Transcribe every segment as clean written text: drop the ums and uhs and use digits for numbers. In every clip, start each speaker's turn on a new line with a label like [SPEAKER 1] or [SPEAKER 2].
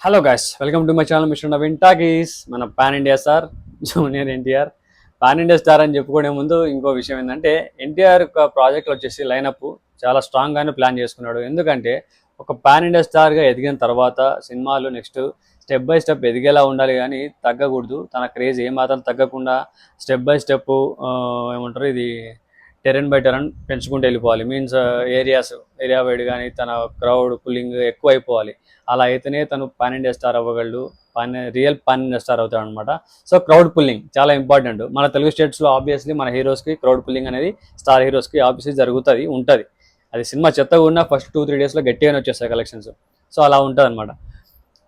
[SPEAKER 1] Hello guys, welcome to my channel mister Naveen talkies. మన pan India star junior NTR. Pan India star అని చెప్పుకునే ముందు ఇంకో విషయం ఏంటంటే, ఎన్టీఆర్ యొక్క ప్రాజెక్ట్లో వచ్చేసి లైనప్ చాలా స్ట్రాంగ్గానే ప్లాన్ చేసుకున్నాడు. ఎందుకంటే ఒక పాన్ ఇండియా స్టార్గా ఎదిగిన తర్వాత సినిమాలు నెక్స్ట్ స్టెప్ బై స్టెప్ ఎదిగేలా ఉండాలి, కానీ తగ్గకూడదు. తన క్రేజ్ ఏమాత్రం తగ్గకుండా స్టెప్ బై స్టెప్ ఏమంటారు ఇది టెరెన్ బై టెరెన్ పెంచుకుంటూ వెళ్ళిపోవాలి. మీన్స్ ఏరియా వైడ్ కానీ తన క్రౌడ్ పుల్లింగ్ ఎక్కువ అయిపోవాలి. అలా అయితేనే తను పాన్ ఇండియా స్టార్ అవ్వగలడు, రియల్ పాన్ ఇండియా స్టార్ అవుతాడు అనమాట. సో క్రౌడ్ పుల్లింగ్ చాలా ఇంపార్టెంట్. మన తెలుగు స్టేట్స్లో ఆబ్వియస్లీ మన హీరోస్కి క్రౌడ్ పుల్లింగ్ అనేది స్టార్ హీరోస్కి ఆబ్వియస్లీ ఉంటుంది. అది సినిమా చెత్తగా ఉన్న ఫస్ట్ 2-3 డేస్లో గట్టిగానే వచ్చేస్తాయి కలెక్షన్స్. సో అలా ఉంటుంది అనమాట.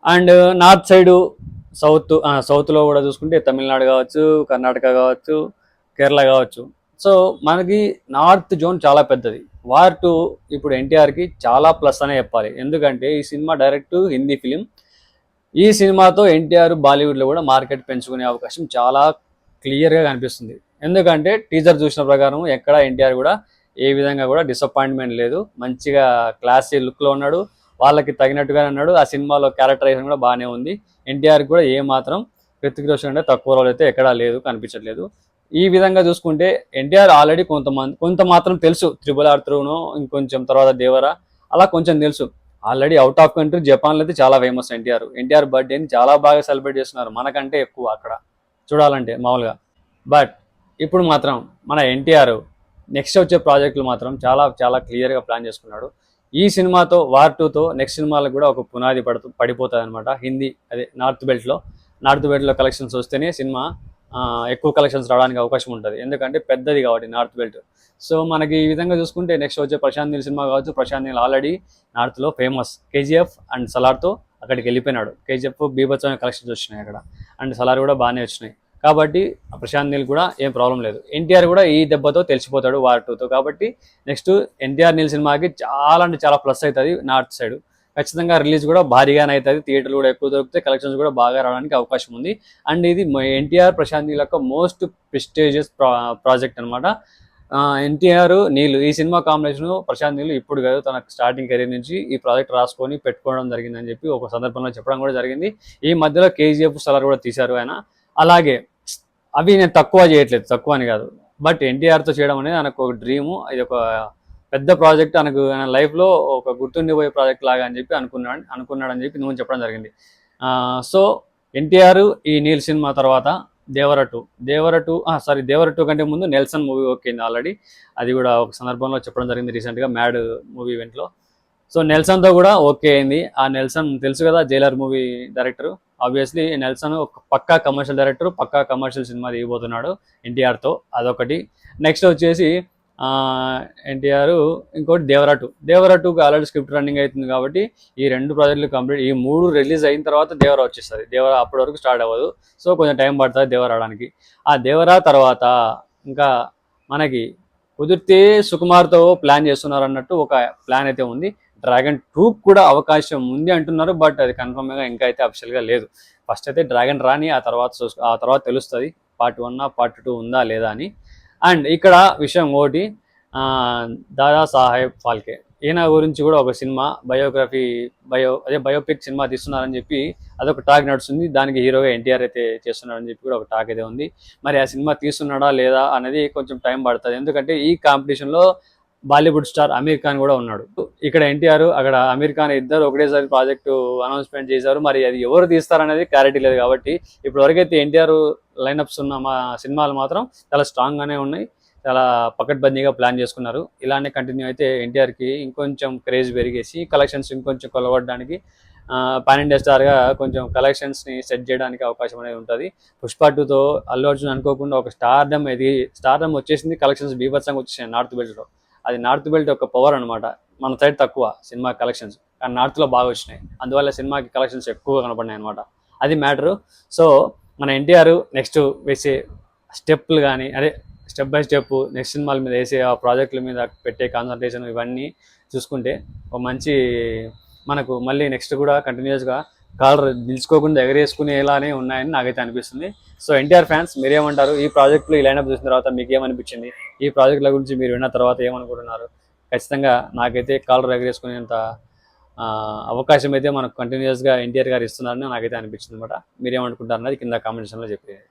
[SPEAKER 1] అండ్ నార్త్ సైడు సౌత్లో కూడా చూసుకుంటే తమిళనాడు కావచ్చు, కర్ణాటక కావచ్చు, కేరళ కావచ్చు. సో మనకి నార్త్ జోన్ చాలా పెద్దది. వార్ 2 ఇప్పుడు ఎన్టీఆర్కి చాలా ప్లస్ అనే చెప్పాలి. ఎందుకంటే ఈ సినిమా డైరెక్ట్ హిందీ ఫిలిం. ఈ సినిమాతో ఎన్టీఆర్ బాలీవుడ్లో కూడా మార్కెట్ పెంచుకునే అవకాశం చాలా క్లియర్గా కనిపిస్తుంది. ఎందుకంటే టీజర్ చూసిన ప్రకారం ఎక్కడ ఎన్టీఆర్ కూడా ఏ విధంగా కూడా డిసప్పాయింట్మెంట్ లేదు. మంచిగా క్లాసీ లుక్లో ఉన్నాడు, వాళ్ళకి తగినట్టుగానే ఉన్నాడు. ఆ సినిమాలో క్యారెక్టరైజేషన్ కూడా బాగానే ఉంది. ఎన్టీఆర్కి కూడా ఏ మాత్రం హృతిక్ రోషన్ అంటే తక్కువ రోల్ అయితే ఎక్కడా లేదు, కనిపించట్లేదు. ఈ విధంగా చూసుకుంటే ఎన్టీఆర్ ఆల్రెడీ కొంత మాత్రం తెలుసు. RRR త్రూను ఇంకొంచెం తర్వాత దేవరా అలా కొంచెం తెలుసు. ఆల్రెడీ అవుట్ ఆఫ్ కంట్రీ జపాన్లో అయితే చాలా ఫేమస్ ఎన్టీఆర్ బర్త్డేని చాలా బాగా సెలబ్రేట్ చేస్తున్నారు, మనకంటే ఎక్కువ అక్కడ చూడాలంటే మామూలుగా. బట్ ఇప్పుడు మాత్రం మన ఎన్టీఆర్ నెక్స్ట్ వచ్చే ప్రాజెక్టులు మాత్రం చాలా చాలా క్లియర్గా ప్లాన్ చేసుకున్నాడు. ఈ సినిమాతో వార్ 2తో నెక్స్ట్ సినిమాలకు కూడా ఒక పునాది పడిపోతుంది అనమాట. హిందీ అదే నార్త్ బెల్ట్లో కలెక్షన్స్ వస్తేనే సినిమా ఎక్కువ కలెక్షన్స్ రావడానికి అవకాశం ఉంటుంది. ఎందుకంటే పెద్దది కాబట్టి నార్త్ బెల్ట్. సో మనకి ఈ విధంగా చూసుకుంటే నెక్స్ట్ వచ్చే ప్రశాంత్ నీల్ సినిమా కావచ్చు. ప్రశాంత్ నీల్ ఆల్రెడీ నార్త్లో ఫేమస్. KGF అండ్ సలార్తో అక్కడికి వెళ్ళిపోయినాడు. KGF బీభత్సమైన కలెక్షన్స్ వచ్చినాయి అక్కడ, అండ్ సలార్ కూడా బాగానే వచ్చినాయి. కాబట్టి ప్రశాంత్ నీల్ కూడా ఏం ప్రాబ్లం లేదు. ఎన్టీఆర్ కూడా ఈ దెబ్బతో తెలిసిపోతాడు వార్ 2తో. కాబట్టి నెక్స్ట్ ఎన్టీఆర్ నీల్ సినిమాకి చాలా అంటే చాలా ప్లస్ అవుతుంది నార్త్ సైడ్. ఖచ్చితంగా రిలీజ్ కూడా భారీగానే అవుతుంది, థియేటర్లు కూడా ఎక్కువ దొరుకుతాయి, కలెక్షన్స్ కూడా బాగా రావడానికి అవకాశం ఉంది. అండ్ ఇది ఎన్టీఆర్ ప్రశాంత్ నీల్ యొక్క మోస్ట్ ప్రెస్టీజియస్ ప్రాజెక్ట్ అనమాట. ఎన్టీఆర్ నీళ్ళు ఈ సినిమా కాంబినేషన్ ప్రశాంత్ నీళ్ళు ఇప్పుడు కాదు, తన స్టార్టింగ్ కెరీర్ నుంచి ఈ ప్రాజెక్ట్ రాసుకొని పెట్టుకోవడం జరిగిందని చెప్పి ఒక సందర్భంలో చెప్పడం కూడా జరిగింది. ఈ మధ్యలో KGF సలార్ కూడా తీశారు ఆయన. అలాగే అవి నేను తక్కువ చేయట్లేదు, తక్కువ అని కాదు, బట్ ఎన్టీఆర్తో చేయడం అనేది నాకు ఒక డ్రీము. ఇది ఒక పెద్ద ప్రాజెక్ట్, నాకు ఆయన లైఫ్లో ఒక గుర్తుండిపోయే ప్రాజెక్ట్ లాగా అని చెప్పి అనుకున్నాడని చెప్పి నువ్వు చెప్పడం జరిగింది. సో ఎన్టీఆర్ ఈ నీల్ సినిమా తర్వాత దేవర టూ కంటే ముందు నెల్సన్ మూవీ ఓకేంది ఆల్రెడీ. అది కూడా ఒక సందర్భంలో చెప్పడం జరిగింది రీసెంట్గా మ్యాడ్ మూవీ ఈవెంట్లో. సో నెల్సన్తో కూడా ఓకే అయింది. ఆ నెల్సన్ తెలుసు కదా, Jailer movie director. Obviously Nelson ఒక పక్కా కమర్షియల్ డైరెక్టర్, పక్కా కమర్షియల్ సినిమా దిగిపోతున్నాడు ఎన్టీఆర్తో. అదొకటి. నెక్స్ట్ వచ్చేసి ఎన్టీఆర్ ఇంకోటి దేవర టూకి ఆల్రెడీ స్క్రిప్ట్ రన్నింగ్ అవుతుంది. కాబట్టి ఈ 2 ప్రాజెక్టులు కంప్లీట్, ఈ 3 రిలీజ్ అయిన తర్వాత దేవర వచ్చేస్తుంది. దేవర అప్పటి వరకు స్టార్ట్ అవ్వదు. సో కొంచెం టైం పడుతుంది దేవర రావడానికి. ఆ దేవర తర్వాత ఇంకా మనకి కుదిరితే సుకుమార్తో ప్లాన్ చేస్తున్నారు అన్నట్టు ఒక ప్లాన్ అయితే ఉంది. డ్రాగన్ 2 కూడా అవకాశం ఉంది అంటున్నారు, బట్ అది కన్ఫర్మ్గా ఇంకా అయితే అఫిషియల్గా లేదు. ఫస్ట్ అయితే డ్రాగన్ రాని, ఆ తర్వాత తెలుస్తుంది పార్ట్ 1 పార్ట్ 2 ఉందా లేదా అని. అండ్ ఇక్కడ విషయం ఒకటి, దాదా సాహెబ్ ఫాల్కే ఈయన గురించి కూడా ఒక సినిమా బయోపిక్ సినిమా తీస్తున్నారని చెప్పి అదొక టాక్ నడుస్తుంది. దానికి హీరోగా ఎన్టీఆర్ అయితే చేస్తున్నారని చెప్పి కూడా ఒక టాక్ అయితే ఉంది. మరి ఆ సినిమా తీస్తున్నాడా లేదా అనేది కొంచెం టైం పడుతుంది. ఎందుకంటే ఈ కాంపిటీషన్లో బాలీవుడ్ స్టార్ అమీర్ ఖాన్ కూడా ఉన్నాడు. ఇక్కడ ఎన్టీఆర్, అక్కడ అమీర్ ఖాన్ ఇద్దరు ఒకటేసారి ప్రాజెక్టు అనౌన్స్మెంట్ చేశారు. మరి అది ఎవరు తీస్తారనేది క్లారిటీ లేదు. కాబట్టి ఇప్పుడు వరకైతే ఎన్టీఆర్ లైనప్స్ ఉన్న మా సినిమాలు మాత్రం చాలా స్ట్రాంగ్గానే ఉన్నాయి, చాలా పకడ్బందీగా ప్లాన్ చేసుకున్నారు. ఇలానే కంటిన్యూ అయితే ఎన్టీఆర్కి ఇంకొంచెం క్రేజ్ పెరిగేసి కలెక్షన్స్ ఇంకొంచెం కొలగొట్టడానికి, పాన్ ఇండియా స్టార్గా కొంచెం కలెక్షన్స్ని సెట్ చేయడానికి అవకాశం అనేది ఉంటుంది. పుష్ప 2తో అల్లు అర్జున్ అనుకోకుండా ఒక స్టార్డమ్ వచ్చేసింది, కలెక్షన్స్ బీభత్సంగా వచ్చేసాయి నార్త్ బెల్ట్లో. అది నార్త్ బెల్ట్ యొక్క పవర్ అనమాట. మన సైడ్ తక్కువ సినిమా కలెక్షన్స్, కానీ నార్త్లో బాగా వచ్చినాయి. అందువల్ల సినిమాకి కలెక్షన్స్ ఎక్కువగా కనపడినాయి అనమాట. అది మ్యాటరు. సో మన ఎన్టీఆర్ నెక్స్ట్ వేసే స్టెప్లు కానీ, అదే స్టెప్ బై స్టెప్ నెక్స్ట్ సినిమాల మీద వేసే ఆ ప్రాజెక్టుల మీద పెట్టే కాన్సన్ట్రేషన్ ఇవన్నీ చూసుకుంటే ఒక మంచి మనకు మళ్ళీ నెక్స్ట్ కూడా కంటిన్యూస్గా కాలర్ నిలుచుకోకుండా ఎగరేసుకునేలానే ఉన్నాయని నాకైతే అనిపిస్తుంది. సో ఎన్టీఆర్ ఫ్యాన్స్ మీరేమంటారు? ఈ ప్రాజెక్టులు ఈ లైనప్ చూసిన తర్వాత మీకు ఏమనిపించింది? ఈ ప్రాజెక్టుల గురించి మీరు విన్న తర్వాత ఏమనుకుంటున్నారు? ఖచ్చితంగా నాకైతే కాలర్ ఎగరేసుకునేంత అవకాశం అయితే మనకు కంటిన్యూస్గా ఎన్టీఆర్ గారు ఇస్తున్నారని నాకైతే అనిపించింది అనమాట. మీరేమనుకుంటారు అన్నది కింద కామెంట్ సెక్షన్లో చెప్పేది.